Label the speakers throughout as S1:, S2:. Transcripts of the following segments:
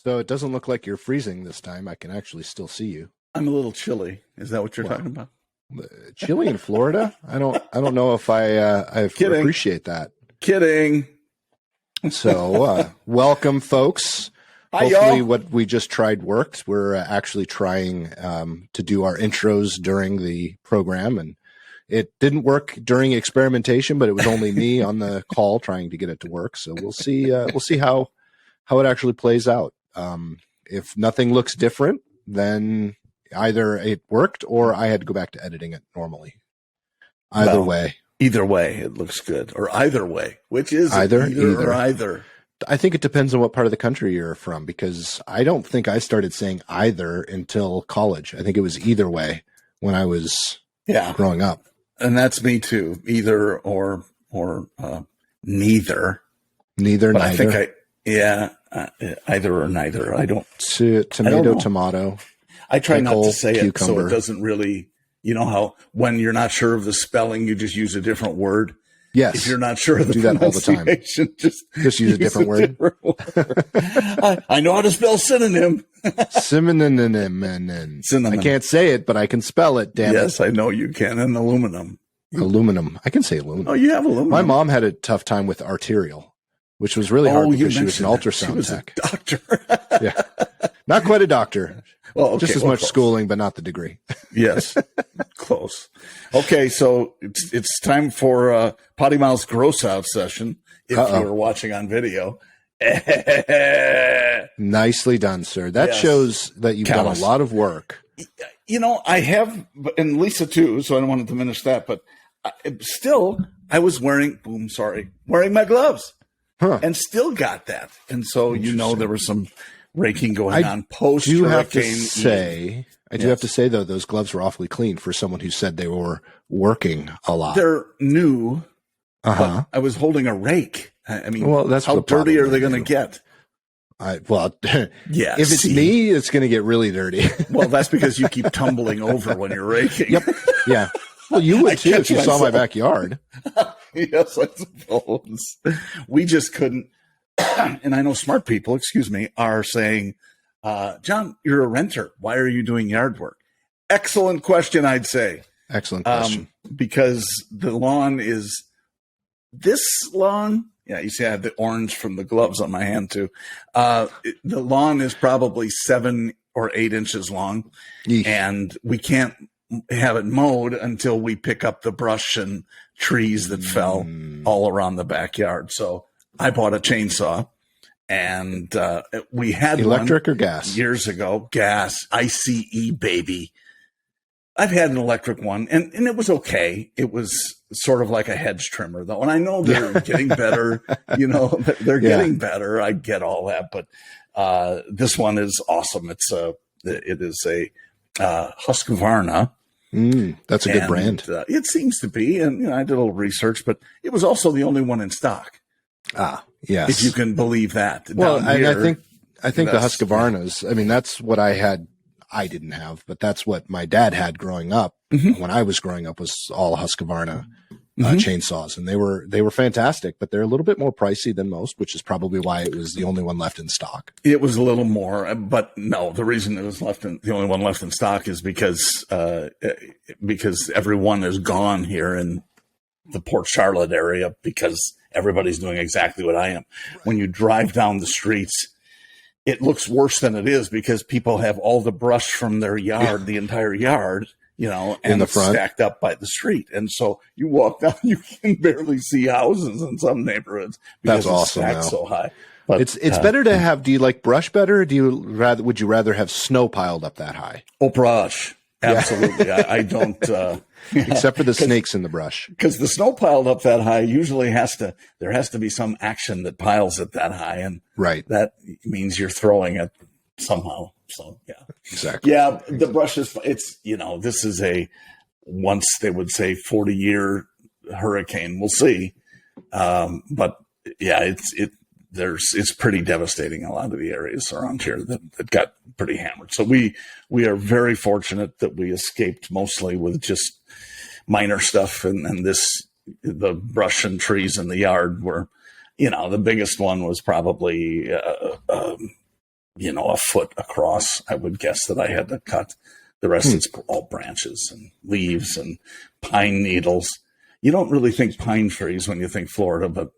S1: So it doesn't look like you're freezing this time. I can actually still see you.
S2: I'm a little chilly. Is that what you're talking about?
S1: Chilly in Florida? I don't know if I appreciate that.
S2: Kidding.
S1: So welcome, folks.
S2: Hi,
S1: Hopefully
S2: y'all.
S1: what we just tried worked. We're actually trying to do our intros during the program, and it didn't work during experimentation, but it was only me on the call trying to get it to work. So we'll see how it actually plays out. If nothing looks different, then either it worked or I had to go back to editing it normally. Either way, it looks good. Or either way, which is either. Or either. I think it depends on what part of the country you're from, because I don't think I started saying either until college. I think it was either way when I was growing up.
S2: And that's me too. Either or neither.
S1: Neither,
S2: but
S1: neither.
S2: I think either or neither. I don't.
S1: Tomato.
S2: I try
S1: pickle,
S2: not to say
S1: cucumber.
S2: it so it doesn't really, you know how when you're not sure of the spelling, you just use a different word?
S1: Yes.
S2: If you're not sure of the
S1: do that all the time. Just use a different word.
S2: I know how to spell synonym.
S1: Synonym. I can't say it, but I can spell it, damn it.
S2: Yes, I know you can. And aluminum.
S1: Aluminum. I can say aluminum.
S2: Oh, you have aluminum.
S1: My mom had a tough time with arterial, which was really hard because she was an ultrasound tech.
S2: A doctor.
S1: Yeah. Not quite a doctor.
S2: Well, okay,
S1: just as much schooling, but not the degree.
S2: Yes. Close. Okay, so it's time for PoddiMouths gross out session if you were watching on video.
S1: Nicely done, sir. That shows that you've done a lot of work.
S2: You know, I have, and Lisa too, so I don't want to diminish that, but I was wearing my gloves and still got that. And so, there was some raking going on post hurricane.
S1: I do have to say, though, those gloves were awfully clean for someone who said they were working a lot.
S2: They're new. But I was holding a rake. I mean,
S1: that's
S2: how dirty are they going to get?
S1: If it's me, it's going to get really dirty.
S2: Well, that's because you keep tumbling over when you're raking.
S1: Yep. Yeah. Well, you would too if you saw my backyard.
S2: Yes, I suppose. We just couldn't. And I know smart people, are saying, John, you're a renter. Why are you doing yard work? Excellent question, I'd say.
S1: Excellent question.
S2: Because the lawn is this long. Yeah, you see I have the orange from the gloves on my hand too. The lawn is probably 7 or 8 inches long.
S1: Yeesh.
S2: And we can't have it mowed until we pick up the brush and trees that fell all around the backyard. So I bought a chainsaw, and we had
S1: electric or gas
S2: years ago. Gas, ICE, baby. I've had an electric one, and it was okay. It was sort of like a hedge trimmer, though. And I know they're getting better. They're getting better. I get all that, but this one is awesome. It is a Husqvarna.
S1: That's a good brand.
S2: It seems to be, and I did a little research, but it was also the only one in stock.
S1: Yes.
S2: If you can believe that.
S1: Well, I think the Husqvarnas, I mean, that's what I had. I didn't have, but that's what my dad had growing up. When I was growing up, was all Husqvarna chainsaws, and they were fantastic, but they're a little bit more pricey than most, which is probably why it was the only one left in stock. It
S2: was a little more, but no, the reason it was the only one left in stock is because everyone is gone here in the Port Charlotte area, because everybody's doing exactly what I am. Right. When you drive down the streets, it looks worse than it is because people have all the brush from their yard, the entire yard, and
S1: in the front,
S2: stacked up by the street. And so you walk down, you can barely see houses in some neighborhoods because
S1: that's awesome.
S2: It's stacked so high. But
S1: it's better to have. Do you like brush better, or would you rather have snow piled up that high?
S2: Oh, brush. Absolutely. Yeah. I don't.
S1: Except for the snakes in the brush.
S2: Because the snow piled up that high usually there has to be some action that piles it that high. And that means you're throwing it somehow. So, yeah.
S1: Exactly.
S2: Yeah. The brush is, this is once they would say 40-year hurricane. We'll see. But yeah, it's pretty devastating in a lot of the areas around here that got pretty hammered. So we are very fortunate that we escaped mostly with just minor stuff, and the brush and trees in the yard were, the biggest one was probably a foot across. I would guess that I had to cut. The rest it's all branches and leaves and pine needles. You don't really think pine trees when you think Florida, but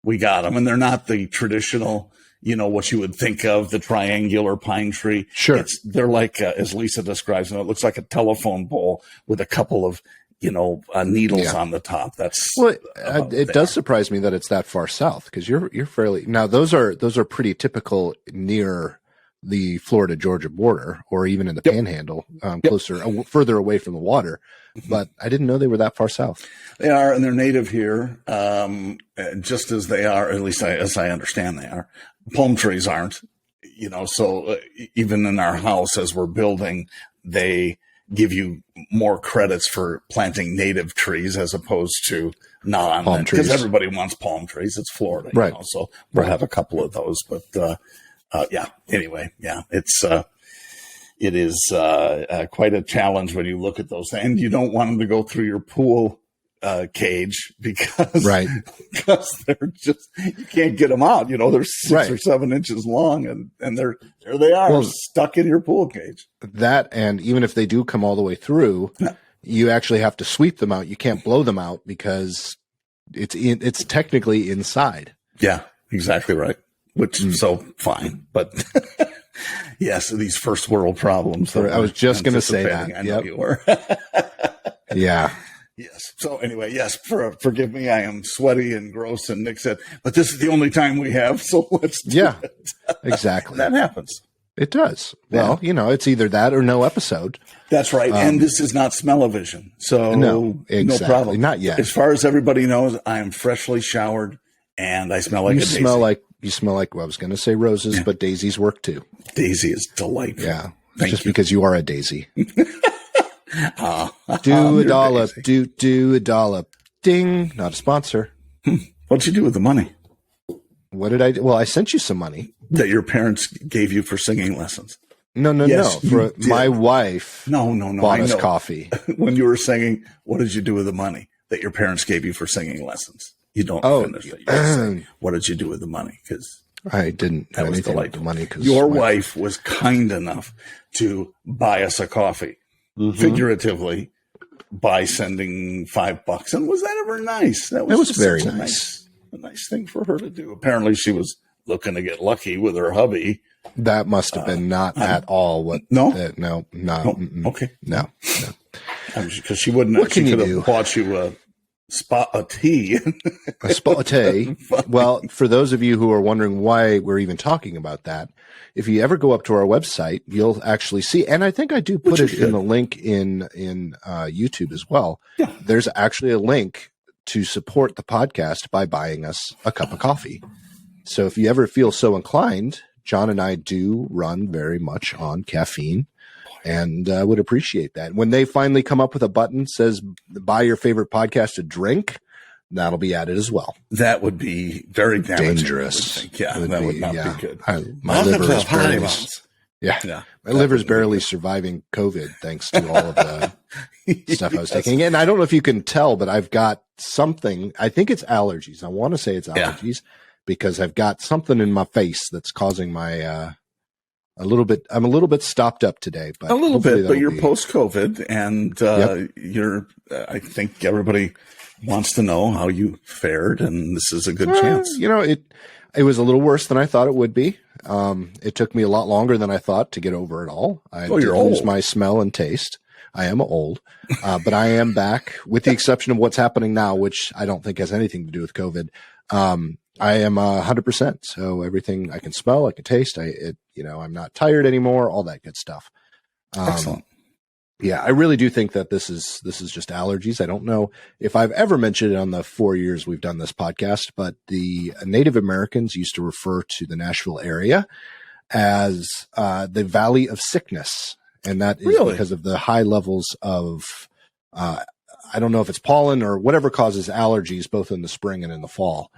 S2: we got them. And they're not the traditional, what you would think of, the triangular pine tree.
S1: Sure.
S2: They're like, as Lisa describes them, it looks like a telephone pole with a couple of, needles on the top.
S1: It does surprise me that it's that far south, because you're fairly, now those are pretty typical near the Florida Georgia border, or even in the Panhandle, closer, further away from the water. But I didn't know they were that far south.
S2: They are, and they're native here, just as they are, at least as I understand they are. Palm trees aren't, so even in our house as we're building, they give you more credits for planting native trees as opposed to palm trees. Because everybody wants palm trees. It's Florida,
S1: right?
S2: So we'll have a couple of those, but anyway, it is quite a challenge when you look at those, and you don't want them to go through your pool cage because they're just, you can't get them out. They're 6 or 7 inches long, and there they are, stuck in your pool cage.
S1: That, and even if they do come all the way through, you actually have to sweep them out. You can't blow them out because it's technically inside.
S2: Yeah, exactly right. Which so fine, but yes, these first world problems.
S1: I was just going to say that.
S2: I know you were.
S1: Yeah.
S2: Yes. So anyway, yes. Forgive me. I am sweaty and gross. And Nick said, "But this is the only time we have, so let's do it."
S1: Exactly.
S2: That happens.
S1: It does. Well, it's either that or no episode.
S2: That's right. And this is not smell-o-vision, so
S1: no problem. Not yet.
S2: As far as everybody knows, I am freshly showered, and I smell like a daisy.
S1: You smell like, well, I was going to say roses, but daisies work too.
S2: Daisy is delightful.
S1: Yeah. Just because you are a daisy. Do a dollop. Do a dollop. Ding. Not a sponsor.
S2: What'd you do with the money?
S1: What did I do? Well, I sent you some money.
S2: That your parents gave you for singing lessons.
S1: No. My wife bought us coffee.
S2: When you were singing, what did you do with the money that your parents gave you for singing lessons? You don't finish that. You say, what did you do with the money? Because
S1: I didn't do anything with the money.
S2: Your wife was kind enough to buy us a coffee, figuratively, by sending $5. And was that ever nice? That was
S1: very nice.
S2: A nice thing for her to do. Apparently, she was looking to get lucky with her hubby.
S1: That must have been not at all what.
S2: No.
S1: Okay. No.
S2: Because she wouldn't.
S1: What can
S2: she
S1: you
S2: could
S1: do?
S2: Have bought you a tea.
S1: A spot tea. Well, for those of you who are wondering why we're even talking about that, if you ever go up to our website, you'll actually see, and I think I do put it in the link in YouTube as well.
S2: Yeah.
S1: There's actually a link to support the podcast by buying us a cup of coffee. So if you ever feel so inclined, John and I do run very much on caffeine, and would appreciate that. When they finally come up with a button that says buy your favorite podcast a drink, that'll be added as well.
S2: That would be very damaging,
S1: dangerous.
S2: I would think. Yeah, that would not be good.
S1: My liver is barely, my liver's barely surviving COVID thanks to all of the stuff I was taking. And I don't know if you can tell, but I've got something. I think it's allergies. I want to say it's allergies because I've got something in my face that's causing my I'm a little bit stopped up today, but
S2: a little bit, but you're post-COVID, and you're. I think everybody wants to know how you fared, and this is a good chance.
S1: It was a little worse than I thought it would be. It took me a lot longer than I thought to get over it all. I did lose my smell and taste. I am old, but I am back, with the exception of what's happening now, which I don't think has anything to do with COVID. I am 100%. So everything I can smell, I can taste. I'm not tired anymore. All that good stuff.
S2: Excellent.
S1: Yeah, I really do think that this is just allergies. I don't know if I've ever mentioned it on the 4 years we've done this podcast, but the Native Americans used to refer to the Nashville area as the Valley of Sickness, and that is because of the high levels of I don't know if it's pollen or whatever causes allergies, both in the spring and in the fall.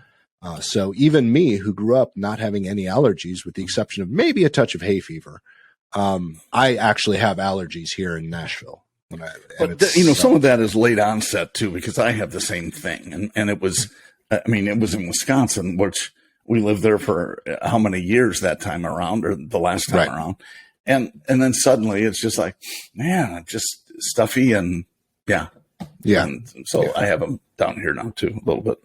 S1: So even me, who grew up not having any allergies, with the exception of maybe a touch of hay fever, I actually have allergies here in Nashville.
S2: Some of that is late onset too, because I have the same thing, and it was in Wisconsin, which we lived there for how many years that time around, or the last time around. And then suddenly it's just like, man, just stuffy and yeah. And so I have them down here now too, a little bit.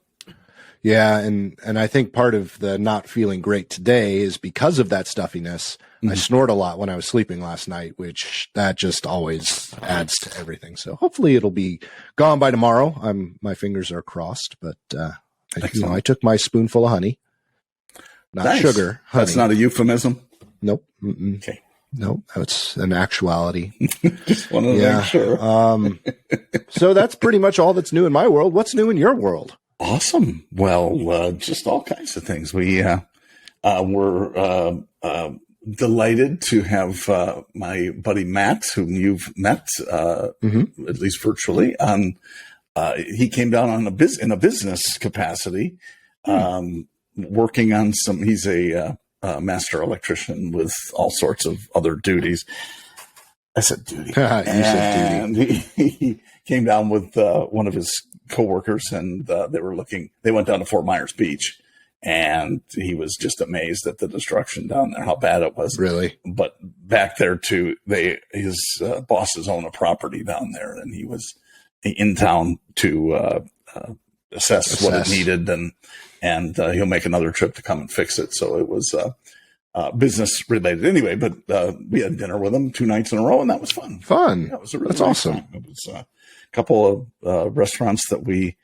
S1: Yeah. And I think part of the not feeling great today is because of that stuffiness. I snored a lot when I was sleeping last night, which that just always adds to everything. So hopefully it'll be gone by tomorrow. My fingers are crossed, but, I took my spoonful of honey, not sugar. Honey.
S2: That's not a euphemism.
S1: Nope.
S2: Okay.
S1: Nope. That's an actuality.
S2: Just want to make sure.
S1: So that's pretty much all that's new in my world. What's new in your world?
S2: Awesome. Well, just all kinds of things. We're delighted to have my buddy Matt, whom you've met at least virtually. He came down on in a business capacity, working on some. He's a master electrician with all sorts of other duties. I said duty.
S1: Said duty.
S2: He came down with one of his coworkers, and they went down to Fort Myers Beach. And he was just amazed at the destruction down there, how bad it was.
S1: Really?
S2: But back there too, his bosses own a property down there, and he was in town to assess what it needed, and he'll make another trip to come and fix it. So it was business related anyway. But we had dinner with him 2 nights in a row, and that was fun.
S1: Fun.
S2: Yeah, it was a really
S1: That's
S2: nice
S1: awesome.
S2: time. It was a couple of restaurants that we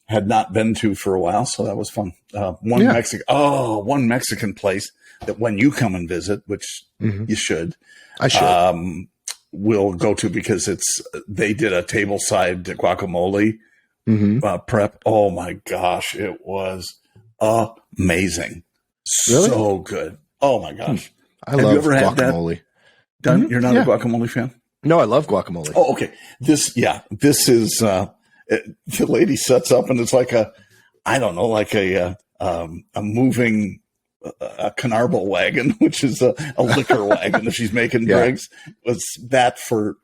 S2: had not been to for a while, so that was fun. One Mexican place that when you come and visit, which you should,
S1: I should,
S2: we'll go to because they did a tableside guacamole prep. Oh my gosh, it was amazing,
S1: really?
S2: So good. Oh my gosh,
S1: I love guacamole.
S2: You're not a guacamole fan?
S1: No, I love guacamole.
S2: Oh, okay. This is. The lady sets up, and it's like a moving Canarble wagon, which is a liquor wagon. If she's making drinks, it's that for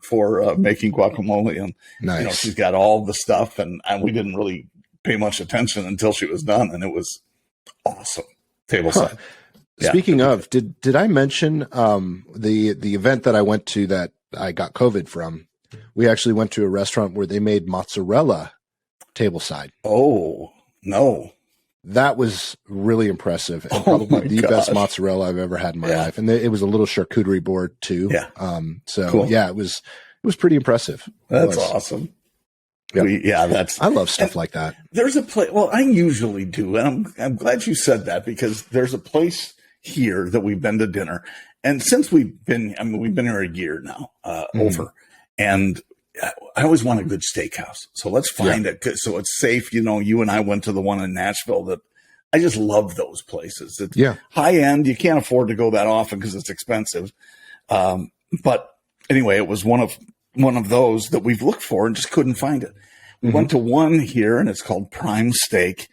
S2: making guacamole, and
S1: nice.
S2: She's got all the stuff, and we didn't really pay much attention until she was done, and it was awesome. Tableside.
S1: Huh. Yeah. Speaking of, did I mention the event that I went to that I got COVID from? We actually went to a restaurant where they made mozzarella tableside.
S2: Oh, no.
S1: That was really impressive, and probably the best mozzarella I've ever had in my life. And it was a little charcuterie board too.
S2: Yeah.
S1: Cool. Yeah, it was pretty impressive.
S2: That's awesome.
S1: Yep. I love stuff like that.
S2: There's a place. Well, I usually do, and I'm glad you said that, because there's a place here that we've been to dinner, and since we've been here a year now, over. And I always want a good steakhouse. So let's find it. So it's safe. You and I went to the one in Nashville that I just love those places. It's high end. You can't afford to go that often because it's expensive. But anyway, it was one of those that we've looked for and just couldn't find it. We went to one here, and it's called Prime Steak.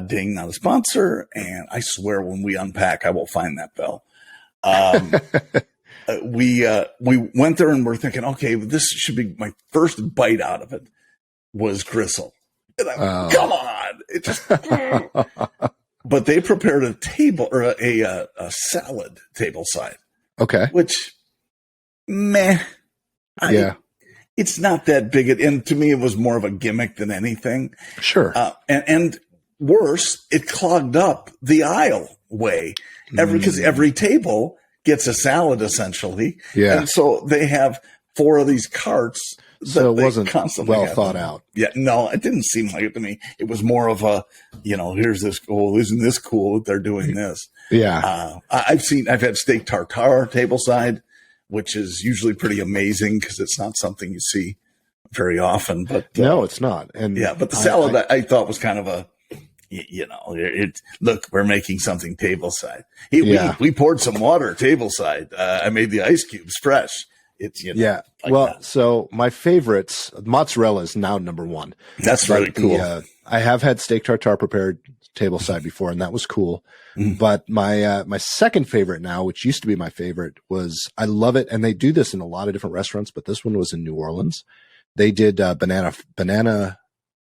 S2: Ding, not a sponsor. And I swear when we unpack, I will find that bell. We went there and we're thinking, okay, this should be my first bite out of it was gristle. And come on. It just, but they prepared a table or a salad tableside.
S1: Okay.
S2: Which, it's not that big. And to me, it was more of a gimmick than anything.
S1: Sure.
S2: And worse, it clogged up the aisle way because every table gets a salad essentially. Yeah. And so they have 4 of these carts.
S1: So it wasn't well thought out.
S2: Yeah. No, it didn't seem like it to me. It was more of a, here's this cool. Isn't this cool that they're doing this?
S1: Yeah.
S2: I've had steak tartare tableside, which is usually pretty amazing because it's not something you see very often, but
S1: no, it's not. And
S2: but the salad I thought was kind of a, look, we're making something tableside. We poured some water tableside. I made the ice cubes fresh. It's,
S1: so my favorites, mozzarella is now number 1.
S2: That's really cool.
S1: I have had steak tartare prepared tableside before, and that was cool. But my second favorite now, which used to be my favorite, was I love it. And they do this in a lot of different restaurants, but this one was in New Orleans. They did banana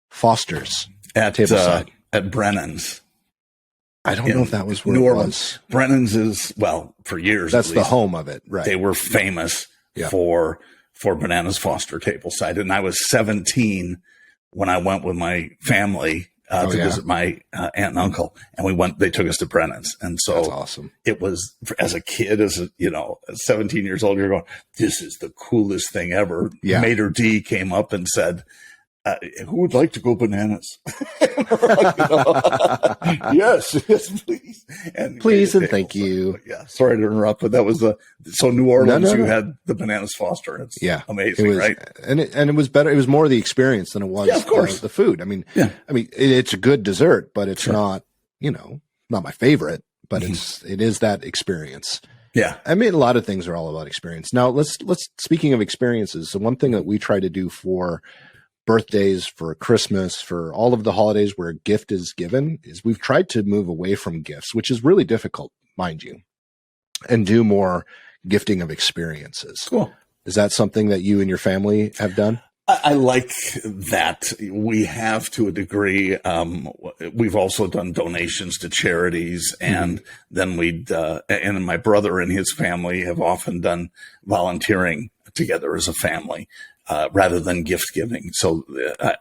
S1: Foster's
S2: at
S1: tableside.
S2: At Brennan's.
S1: I don't know if that was where
S2: New
S1: it
S2: Orleans.
S1: was.
S2: Brennan's is, well, for years.
S1: That's
S2: at
S1: the
S2: least,
S1: home of it, right?
S2: they were famous
S1: Yeah.
S2: for Bananas Foster tableside. And I was 17 when I went with my family to visit my aunt and uncle, and they took us to Brennan's. And so
S1: That's awesome.
S2: It was, as a kid, at 17 years old, you're going, this is the coolest thing ever.
S1: Yeah.
S2: Mater D came up and said, who would like to go bananas? Yes, please.
S1: Please and thank you.
S2: Yeah, sorry to interrupt, but that was so New Orleans. You had the Bananas Foster. It's amazing,
S1: it was,
S2: right?
S1: And it was better. It was more the experience than it was
S2: of course.
S1: The food. I mean, it's a good dessert, but it's not, not my favorite. But it is that experience.
S2: Yeah,
S1: I mean, a lot of things are all about experience. Now, let's speaking of experiences, the one thing that we try to do for birthdays, for Christmas, for all of the holidays where a gift is given, is we've tried to move away from gifts, which is really difficult, mind you, and do more gifting of experiences.
S2: Cool.
S1: Is that something that you and your family have done?
S2: I like that. We have, to a degree. We've also done donations to charities, and then and my brother and his family have often done volunteering together as a family, rather than gift giving. So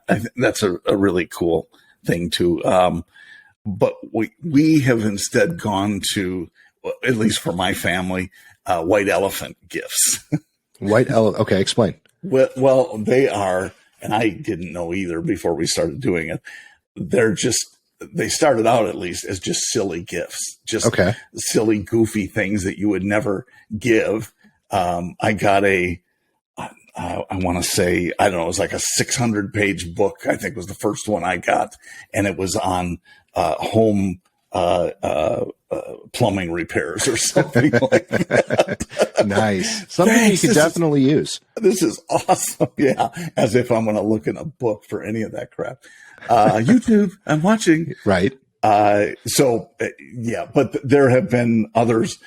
S2: I think that's a really cool thing too. But we have instead gone to, at least for my family, white elephant gifts.
S1: White elephant. Okay, explain.
S2: Well, they are, and I didn't know either before we started doing it. They started out at least as just silly gifts, just silly, goofy things that you would never give. I got I want to say, I don't know, it was like a 600-page book, I think was the first one I got. And it was on home plumbing repairs or something like that.
S1: Nice. Something you could definitely use.
S2: This is awesome. Yeah. As if I'm going to look in a book for any of that crap. YouTube, I'm watching.
S1: Right.
S2: But there have been others.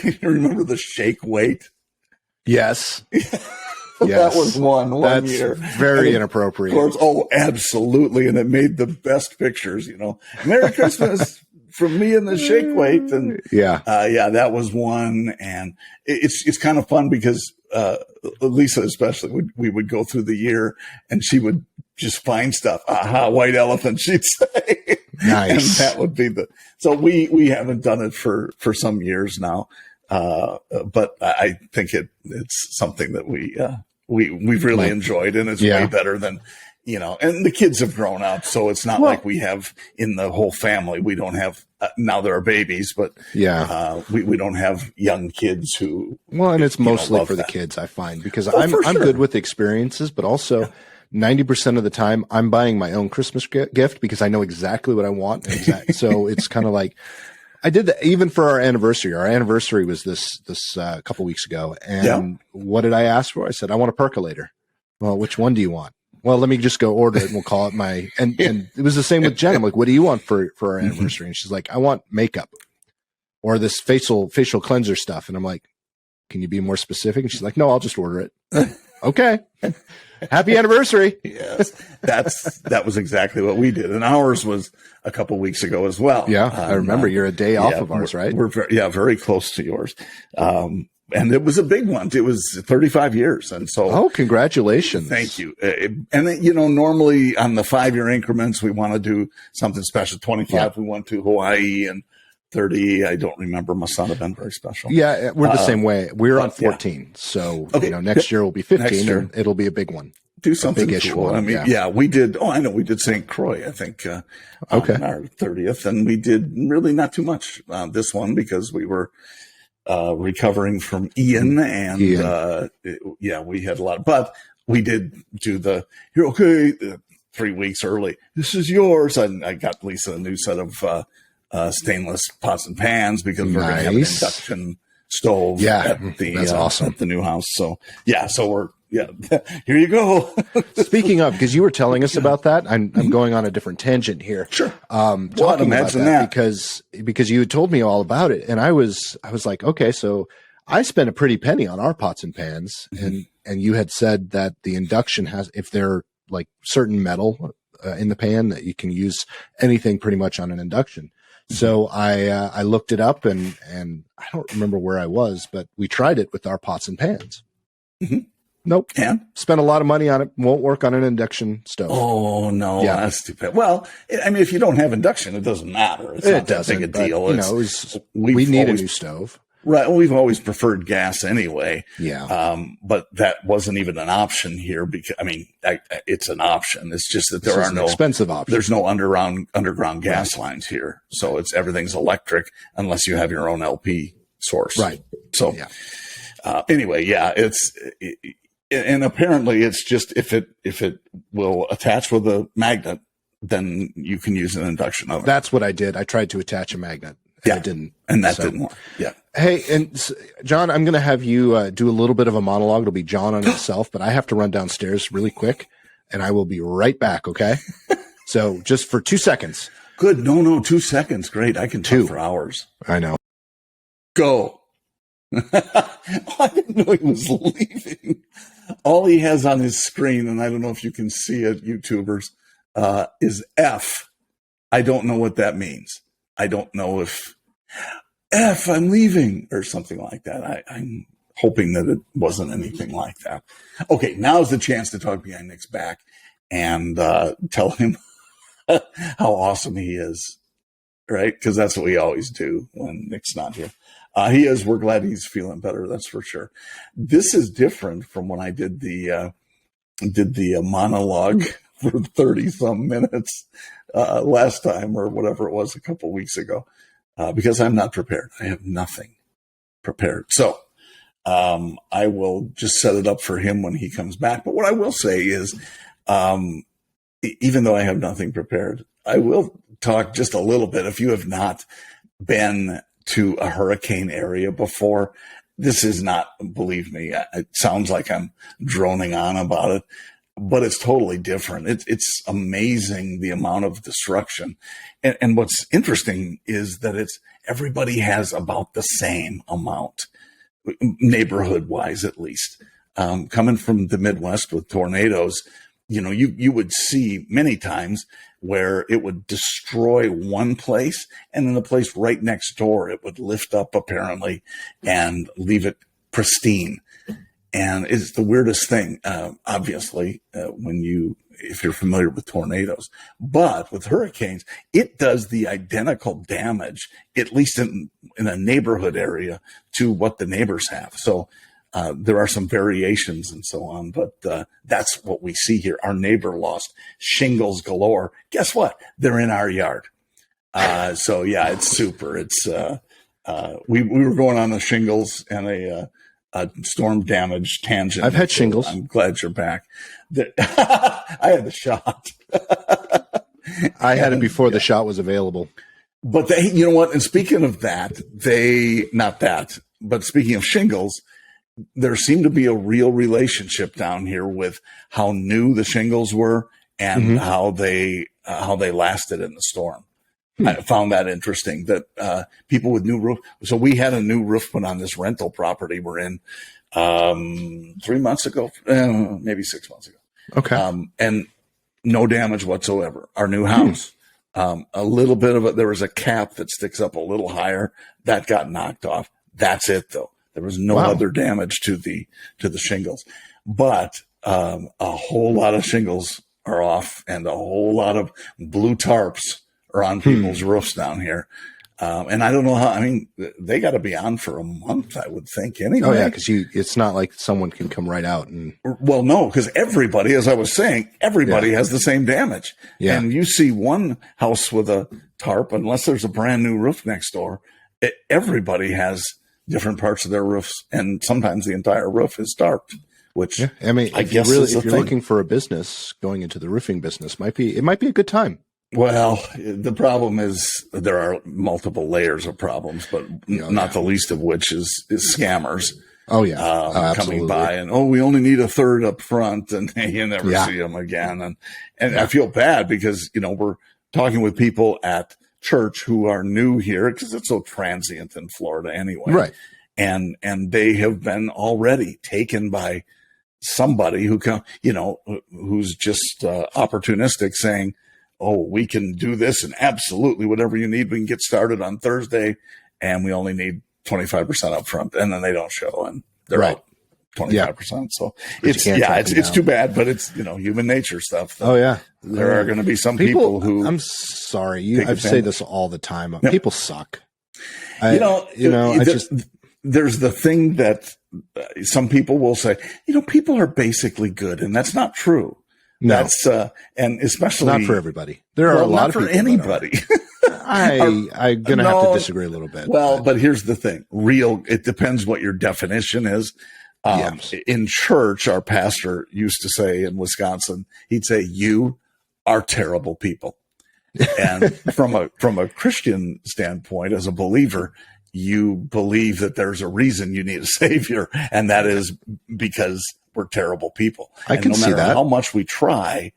S2: You remember the shake weight?
S1: Yes.
S2: That was one year.
S1: Very inappropriate.
S2: Of course, absolutely. And it made the best pictures, Merry Christmas from me and the shake weight. And that was one. And it's kind of fun because Lisa especially, we would go through the year and she would just find stuff. Aha, white elephant, she'd say.
S1: Nice.
S2: And that would be so we haven't done it for some years now. But I think it's something that we've really enjoyed, and it's way better than, and the kids have grown up. So it's not like we have in the whole family, we don't have, now there are babies, but we don't have young kids who,
S1: and it's mostly for the kids, I find, because I'm good with experiences, but also 90% of the time I'm buying my own Christmas gift because I know exactly what I want. So it's kind of like, I did that even for our anniversary. Our anniversary was this couple weeks ago. And what did I ask for? I said, I want a percolator. Well, which one do you want? Well, let me just go order it and we'll call it and it was the same with Jen. I'm like, what do you want for our anniversary? And she's like, I want makeup or this facial cleanser stuff. And I'm like, can you be more specific? And she's like, no, I'll just order it. Okay. Happy anniversary.
S2: Yes. That was exactly what we did. And ours was a couple of weeks ago as well.
S1: Yeah. I remember you're a day off of ours, right?
S2: We're very close to yours. And it was a big one. It was 35 years. And so,
S1: congratulations.
S2: Thank you. And normally on the 5-year increments, we want to do something special. 25, we went to Hawaii, and 30, I don't remember. Must not have been very special.
S1: Yeah, we're the same way. We're on 14. So, next year will be 15 and it'll be a big one.
S2: Do something cool. One. I mean, we did. Oh, I know. We did St. Croix, I think, on our 30th. And we did really not too much on this one because we were recovering from Ian. And we had a lot. But we did do you're okay, 3 weeks early. This is yours. And I got Lisa a new set of stainless pots and pans because we're going to have an induction stove at
S1: that's awesome.
S2: At the new house. So we're here you go.
S1: Speaking of, because you were telling us about that, I'm going on a different tangent here.
S2: Sure.
S1: Talking about that because you had told me all about it, and I was like, okay, so I spent a pretty penny on our pots and pans, and you had said that the induction has, if they're like certain metal in the pan, that you can use anything pretty much on an induction. So I looked it up and I don't remember where I was, but we tried it with our pots and pans.
S2: Mm-hmm.
S1: Nope.
S2: And
S1: spent a lot of money on it. Won't work on an induction stove.
S2: Oh no,
S1: Yeah.
S2: that's too bad. Well, I mean, if you don't have induction, it doesn't matter. It's not that big a deal.
S1: But, we need a new stove.
S2: Right. Well, we've always preferred gas anyway.
S1: Yeah.
S2: But that wasn't even an option here because, I mean, it's an option. It's just that there are no
S1: expensive options.
S2: There's no underground gas lines here. So everything's electric unless you have your own LP source.
S1: Right.
S2: So anyway, yeah, and apparently it's just if it will attach with a magnet, then you can use an induction oven.
S1: That's what I did. I tried to attach a magnet. And it didn't.
S2: And that didn't work. Yeah.
S1: Hey, and John, I'm going to have you do a little bit of a monologue. It'll be John on himself, but I have to run downstairs really quick, and I will be right back, okay? So just for 2 seconds.
S2: Good. No, 2 seconds. Great. I can talk for hours.
S1: I know.
S2: Go. I didn't know he was leaving. All he has on his screen, and I don't know if you can see it, YouTubers, is F. I don't know what that means. I don't know if F, I'm leaving or something like that. I'm hoping that it wasn't anything like that. Okay, now's the chance to talk behind Nick's back and tell him how awesome he is, right? Because that's what we always do when Nick's not here. He is. We're glad he's feeling better. That's for sure. This is different from when I did the monologue for 30-some minutes last time or whatever it was a couple weeks ago, because I'm not prepared. I have nothing prepared. So I will just set it up for him when he comes back. But what I will say is, even though I have nothing prepared, I will talk just a little bit. If you have not been to a hurricane area before, this is not, believe me, it sounds like I'm droning on about it, but it's totally different. It's amazing the amount of destruction. And what's interesting is that everybody has about the same amount, neighborhood wise, at least. Coming from the Midwest with tornadoes, you would see many times where it would destroy one place, and then the place right next door, it would lift up apparently and leave it pristine. And it's the weirdest thing, obviously, if you're familiar with tornadoes. But with hurricanes, it does the identical damage, at least in a neighborhood area, to what the neighbors have. So there are some variations and so on, but that's what we see here. Our neighbor lost shingles galore. Guess what? They're in our yard. So yeah, it's super. It's we were going on the shingles and a storm damage tangent.
S1: I've had shingles.
S2: I'm glad you're back. I had the shot.
S1: I had it before the shot was available.
S2: But you know what? And speaking of that, but speaking of shingles, there seemed to be a real relationship down here with how new the shingles were and how they lasted in the storm. I found that interesting that people with new roof. So we had a new roof put on this rental property we're in 3 months ago, maybe 6 months ago.
S1: Okay.
S2: And no damage whatsoever. Our new house, a little bit of it. There was a cap that sticks up a little higher that got knocked off. That's it though. There was no other damage to the shingles, but a whole lot of shingles are off, and a whole lot of blue tarps are on people's roofs down here. And I don't know how. I mean, they got to be on for a month, I would think. Anyway.
S1: Oh yeah, because it's not like someone can come right out and.
S2: Well, no, because everybody, as I was saying, has the same damage. Yeah. And you see one house with a tarp, unless there's a brand new roof next door, everybody has different parts of their roofs, and sometimes the entire roof is tarped. Which
S1: I mean, if you're looking for a business, going into the roofing business it might be a good time.
S2: Well, the problem is there are multiple layers of problems, but not the least of which is scammers.
S1: Oh yeah,
S2: coming by and we only need a third up front, and you never see them again. And I feel bad because we're talking with people at church who are new here because it's so transient in Florida anyway,
S1: right?
S2: And they have been already taken by somebody who's just opportunistic, saying, oh, we can do this and absolutely whatever you need, we can get started on Thursday, and we only need 25% up front, and then they don't show, and they're out 25%. So it's too bad, but it's, human nature stuff.
S1: Oh yeah.
S2: There are going to be some people who,
S1: I'm sorry. I say this all the time. Yep. People suck.
S2: There's the thing that some people will say, people are basically good, and that's not true.
S1: No.
S2: That's, and especially
S1: not for everybody. There are a lot of people.
S2: Not for anybody.
S1: I'm going to have to disagree a little bit.
S2: Well, but here's the thing. It depends what your definition is.
S1: Yes.
S2: In church, our pastor used to say in Wisconsin, he'd say, "You are terrible people." And from a Christian standpoint, as a believer, you believe that there's a reason you need a savior, and that is because we're terrible people.
S1: I can see that.
S2: How much we try,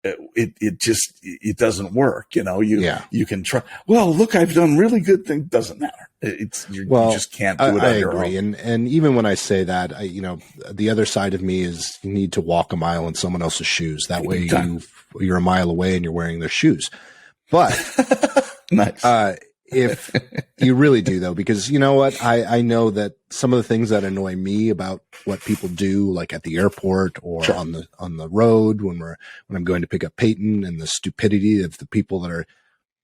S2: it doesn't work. You can try. Well, look, I've done really good things. Doesn't matter. You just can't do it on your own. I agree.
S1: And even when I say that, the other side of me is you need to walk a mile in someone else's shoes. That way you're a mile away and you're wearing their shoes. But
S2: nice.
S1: If you really do, though, because you know what, I know that some of the things that annoy me about what people do, like at the airport or on the road when I'm going to pick up Peyton, and the stupidity of the people that are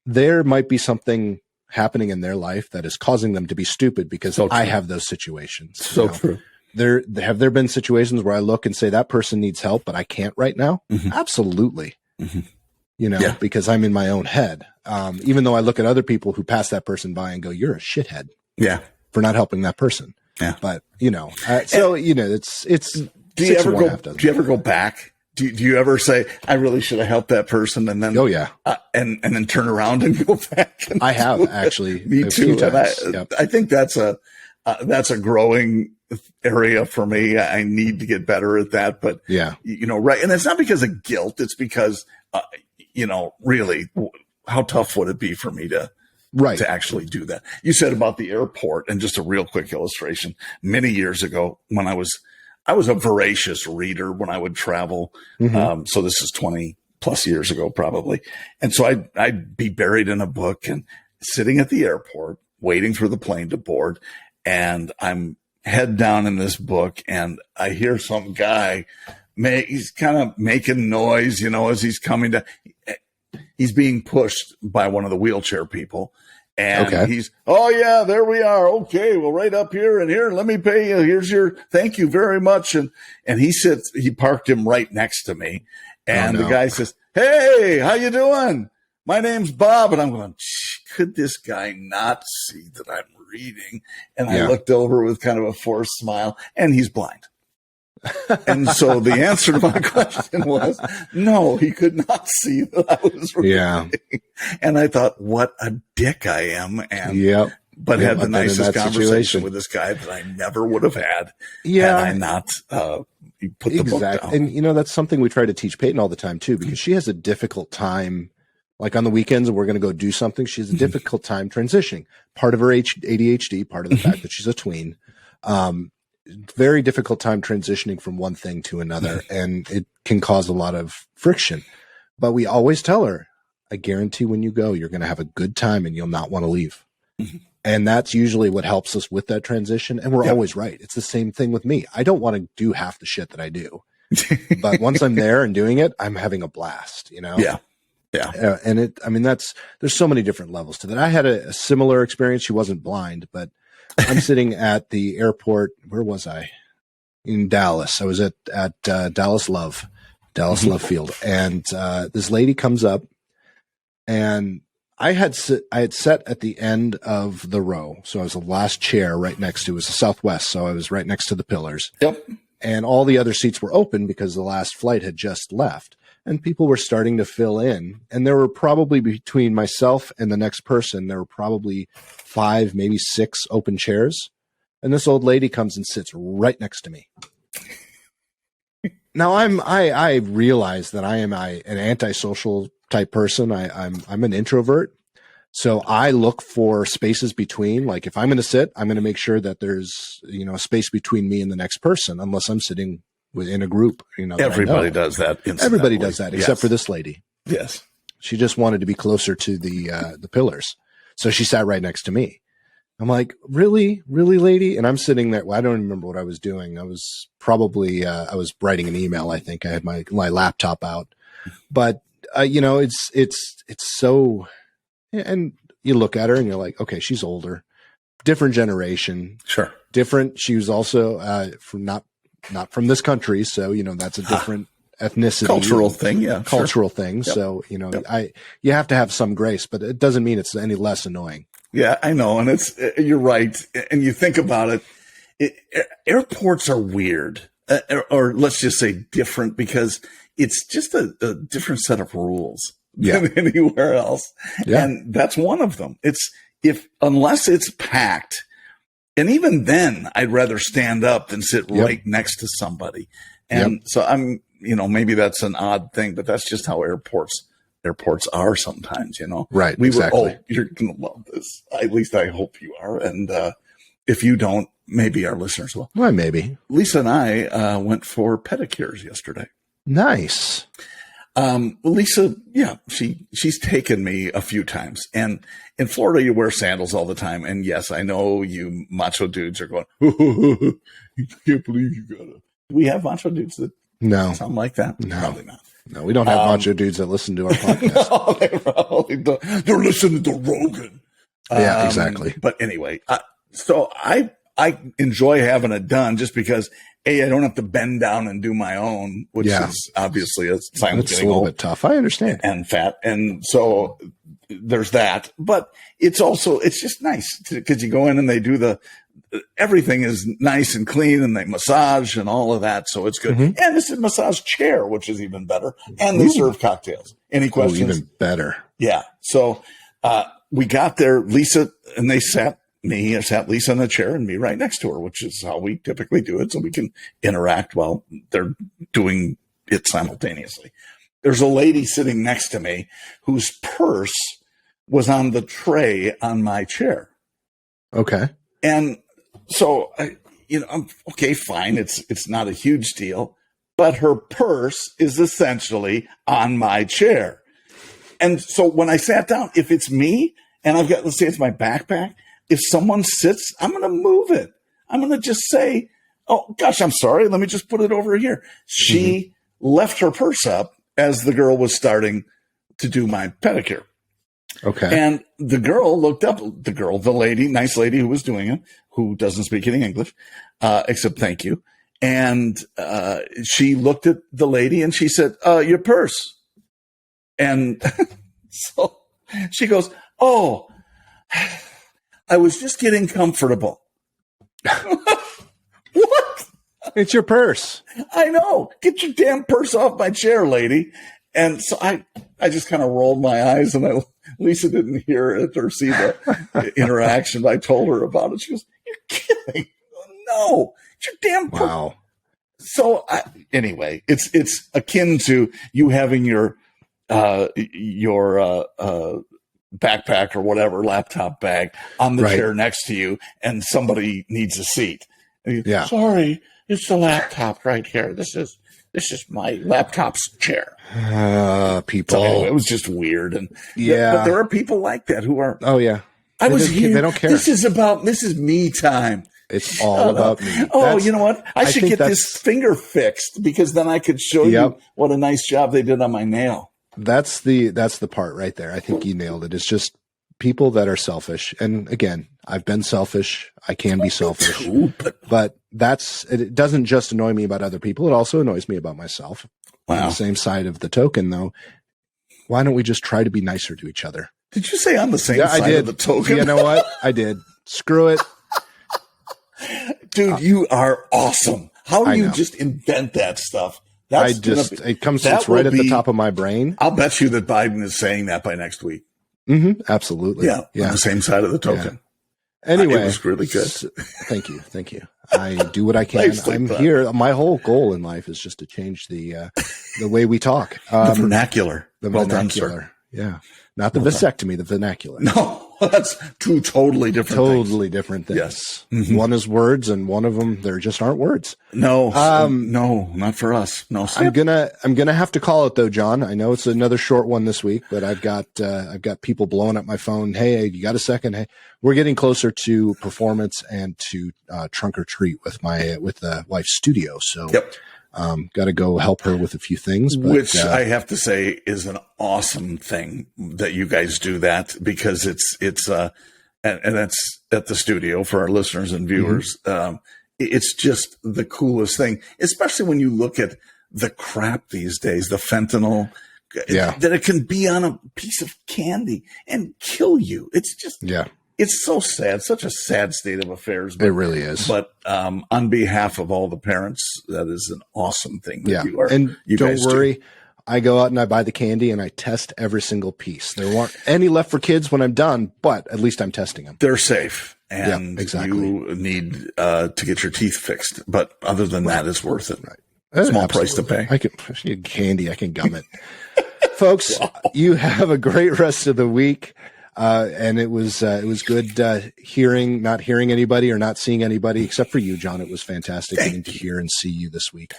S1: there, might be something happening in their life that is causing them to be stupid, because I have those situations.
S2: So true.
S1: Have there been situations where I look and say that person needs help, but I can't right now? Mm-hmm. Absolutely. Mm-hmm. Because I'm in my own head. Even though I look at other people who pass that person by and go, "You're a shithead."
S2: Yeah.
S1: For not helping that person.
S2: Yeah.
S1: But, it's,
S2: do you ever go back? Do you ever say, "I really should have helped that person," and then, and then turn around and go back?
S1: I have actually.
S2: Me too. And I think that's a growing area for me. I need to get better at that, but right. And it's not because of guilt. It's because, really, how tough would it be for me to actually do that? You said about the airport, and just a real quick illustration. Many years ago, when I was a voracious reader when I would travel. Mm-hmm. So this is 20 plus years ago, probably. And so I'd be buried in a book and sitting at the airport, waiting for the plane to board. And I'm head down in this book, and I hear some guy, he's kind of making noise, as he's coming down. He's being pushed by one of the wheelchair people. And he's, "Oh yeah, there we are. Okay. Well, right up here and here, let me pay you. Here's your, thank you very much." And he parked him right next to me. And the guy says, "Hey, how you doing? My name's Bob." And I'm going, could this guy not see that I'm reading? And I looked over with kind of a forced smile, and he's blind. And so the answer to my question was, no, he could not see that I was reading. Yeah. And I thought, what a dick I am. And but had the nicest conversation with this guy that I never would have had had I not put the book down.
S1: And that's something we try to teach Peyton all the time too, because she has a difficult time. Like on the weekends, we're going to go do something. She has a difficult time transitioning. Part of her ADHD, part of the fact that she's a tween. Very difficult time transitioning from one thing to another, and it can cause a lot of friction. But we always tell her, "I guarantee when you go, you're going to have a good time and you'll not want to leave." Mm-hmm. And that's usually what helps us with that transition. And we're always right. It's the same thing with me. I don't want to do half the shit that I do, but once I'm there and doing it, I'm having a blast,
S2: Yeah. Yeah.
S1: And there's so many different levels to that. I had a similar experience. She wasn't blind, but I'm sitting at the airport. Where was I? In Dallas. I was at Dallas Love Field. And this lady comes up, and I had sat at the end of the row. So I was the last chair right next to, it was the Southwest. So I was right next to the pillars.
S2: Yep.
S1: And all the other seats were open because the last flight had just left. And people were starting to fill in. And there were probably, between myself and the next person, there were probably 5, maybe 6 open chairs. And this old lady comes and sits right next to me. Now I realize that I am an antisocial type person. I'm an introvert. So I look for spaces between, like if I'm going to sit, I'm going to make sure that there's, a space between me and the next person, unless I'm sitting in a group,
S2: everybody does that.
S1: Everybody does that except for this lady.
S2: Yes.
S1: She just wanted to be closer to the pillars. So she sat right next to me. I'm like, really, lady? And I'm sitting there. Well, I don't even remember what I was doing. I was probably, I was writing an email. I think I had my laptop out, but it's so, and you look at her and you're like, okay, she's older, different generation.
S2: Sure.
S1: Different. She was also, from not from this country. So, that's a different ethnicity,
S2: cultural thing. Yeah.
S1: Cultural thing. Yep. So, you have to have some grace, but it doesn't mean it's any less annoying.
S2: Yeah, I know. And you're right. And you think about it, airports are weird, or let's just say different, because it's just a different set of rules than anywhere else. Yeah. And that's one of them. Unless it's packed, and even then I'd rather stand up than sit right next to somebody. And so I'm, maybe that's an odd thing, but that's just how airports are sometimes,
S1: Right.
S2: Exactly. You're going to love this. At least I hope you are. And if you don't, maybe our listeners will.
S1: Well, maybe.
S2: Lisa and I went for pedicures yesterday.
S1: Nice.
S2: Lisa, she's taken me a few times. And in Florida, you wear sandals all the time. And yes, I know you macho dudes are going, you can't believe you got it. Do we have macho dudes that sound like that?
S1: No.
S2: Probably not.
S1: No, we don't have macho dudes that listen to our podcast.
S2: No, they probably don't. They're listening to Rogan.
S1: Yeah, exactly.
S2: But anyway, so I enjoy having it done just because, I don't have to bend down and do my own, which is obviously a sign of getting
S1: a little
S2: old
S1: bit tough. I understand.
S2: And fat. And so there's that. But it's just nice because you go in and they do everything is nice and clean, and they massage and all of that. So it's good. Mm-hmm. And it's a massage chair, which is even better. And they serve cocktails. Any questions?
S1: Even better.
S2: Yeah. So we got there, Lisa, and they sat Lisa in a chair and me right next to her, which is how we typically do it. So we can interact while they're doing it simultaneously. There's a lady sitting next to me whose purse was on the tray on my chair.
S1: Okay.
S2: And so, I'm okay, fine. It's not a huge deal, but her purse is essentially on my chair. And so when I sat down, if it's me and I've got, let's say it's my backpack, if someone sits, I'm going to move it. I'm going to just say, oh gosh, I'm sorry. Let me just put it over here. She left her purse up as the girl was starting to do my pedicure.
S1: Okay.
S2: And the girl looked up, the lady, nice lady who was doing it, who doesn't speak any English, except thank you. And she looked at the lady and she said, your purse. And so she goes, oh, I was just getting comfortable. What?
S1: It's your purse.
S2: I know. Get your damn purse off my chair, lady. And so I just kind of rolled my eyes, and Lisa didn't hear it or see the interaction. But I told her about it. She goes, "You're kidding? No, it's your damn purse."
S1: Wow.
S2: So anyway, it's akin to you having your backpack or whatever laptop bag on the chair next to you, and somebody needs a seat.
S1: Yeah.
S2: Sorry, it's the laptop right here. This is my laptop's chair.
S1: People.
S2: So it was just weird, and but there are people like that who are.
S1: Oh yeah,
S2: I was here.
S1: They don't care.
S2: This is me time.
S1: It's all about me.
S2: Oh, you know what? I should get this finger fixed because then I could show you what a nice job they did on my nail.
S1: That's the part right there. I think you nailed it. It's just people that are selfish. And again, I've been selfish. I can be selfish, but it doesn't just annoy me about other people. It also annoys me about myself.
S2: Wow.
S1: On the same side of the token though, why don't we just try to be nicer to each other?
S2: Did you say on the same side of the token?
S1: You know what? I did. Screw it.
S2: Dude, you are awesome. How do you just invent that stuff?
S1: It sits right at the top of my brain.
S2: I'll bet you that Biden is saying that by next week.
S1: Mm-hmm, absolutely.
S2: Yeah. On the same side of the token.
S1: Yeah. Anyway.
S2: It was really good.
S1: Thank you. I do what I can. I'm here. My whole goal in life is just to change the way we talk.
S2: The vernacular.
S1: The vernacular. Yeah. Not the vasectomy, the vernacular.
S2: No. That's two totally different things.
S1: Totally different things.
S2: Yes. Mm-hmm.
S1: One is words, and one of them, there just aren't words.
S2: No, no, not for us. No,
S1: I'm gonna have to call it though, John. I know it's another short one this week, but I've got people blowing up my phone. Hey, you got a second? Hey, we're getting closer to performance and to trunk or treat with the wife's studio. So, got to go help her with a few things. But,
S2: which I have to say is an awesome thing that you guys do that, because it's and that's at the studio for our listeners and viewers. Mm-hmm. It's just the coolest thing, especially when you look at the crap these days, the fentanyl, that it can be on a piece of candy and kill you. It's just, it's so sad, such a sad state of affairs. But,
S1: it really is.
S2: But on behalf of all the parents, that is an awesome thing that you are.
S1: And
S2: you
S1: don't
S2: guys
S1: worry.
S2: Do.
S1: I go out and I buy the candy and I test every single piece. There weren't any left for kids when I'm done, but at least I'm testing them.
S2: They're safe, and
S1: exactly.
S2: You need to get your teeth fixed. But other than that, it's worth it.
S1: Right.
S2: Small price to pay.
S1: I can candy. I can gum it. Folks, you have a great rest of the week. And it was good not hearing anybody or not seeing anybody except for you, John. It was fantastic getting to hear and see you this week.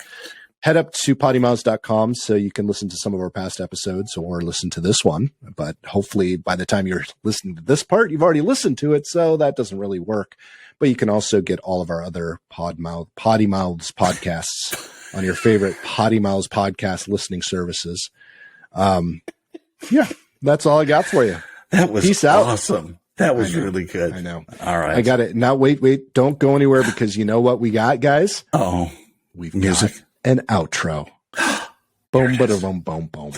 S1: Head up to PoddiMouths.com so you can listen to some of our past episodes or listen to this one. But hopefully by the time you're listening to this part, you've already listened to it, so that doesn't really work. But you can also get all of our other PoddiMouths podcasts on your favorite PoddiMouths podcast listening services. That's all I got for you.
S2: That was
S1: Peace out.
S2: Awesome. That was really good.
S1: I know.
S2: All right.
S1: I got it. Now, wait. Don't go anywhere, because you know what we got, guys?
S2: Oh,
S1: We've got an outro. Boom, boom, boom, boom, boom.